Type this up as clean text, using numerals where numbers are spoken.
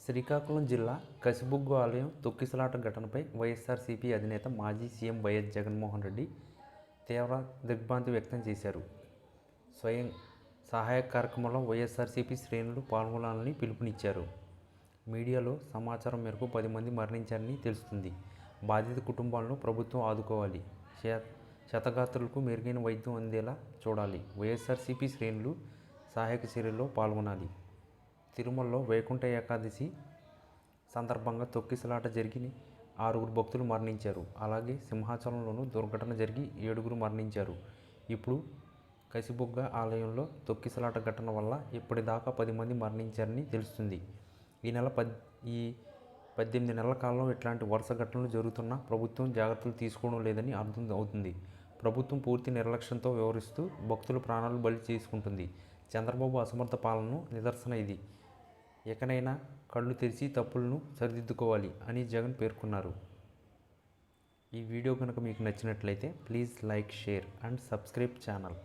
శ్రీకాకుళం జిల్లా కసిబుగ్గు ఆలయం తొక్కిసలాట ఘటనపై వైఎస్ఆర్సీపీ అధినేత మాజీ సీఎం వైఎస్ జగన్మోహన్ రెడ్డి తీవ్ర దిగ్భ్రాంతి వ్యక్తం చేశారు. స్వయం సహాయక కార్యక్రమంలో వైఎస్ఆర్సీపీ శ్రేణులు పాల్గొనాలని పిలుపునిచ్చారు. మీడియాలో సమాచారం మేరకు 10 మంది మరణించారని తెలుస్తుంది. బాధిత కుటుంబాలను ప్రభుత్వం ఆదుకోవాలి. క్షతగాత్రులకు మెరుగైన వైద్యం అందేలా చూడాలి. వైఎస్ఆర్సీపీ శ్రేణులు సహాయక చర్యల్లో పాల్గొనాలి. తిరుమలలో వైకుంఠ ఏకాదశి సందర్భంగా తొక్కిసలాట జరిగి 6 భక్తులు మరణించారు. అలాగే సింహాచలంలోనూ దుర్ఘటన జరిగి 7 మరణించారు. ఇప్పుడు కసిబుగ్గ ఆలయంలో తొక్కిసలాట ఘటన వల్ల ఇప్పటిదాకా 10 మంది మరణించారని తెలుస్తుంది. ఈ 18 నెలల కాలంలో ఇట్లాంటి వరుస ఘటనలు జరుగుతున్నా ప్రభుత్వం జాగ్రత్తలు తీసుకోవడం లేదని అర్థం అవుతుంది. ప్రభుత్వం పూర్తి నిర్లక్ష్యంతో వ్యవహరిస్తూ భక్తుల ప్రాణాలు బలి చేసుకుంటుంది. చంద్రబాబు అసమర్థ పాలనకు నిదర్శన ఇది. ఎకనైనా కళ్ళు తెరిచి తప్పులను సరిదిద్దుకోవాలి అని జగన్ పేర్కొన్నారు. ఈ వీడియో కనుక మీకు నచ్చినట్లయితే please like, share and subscribe channel.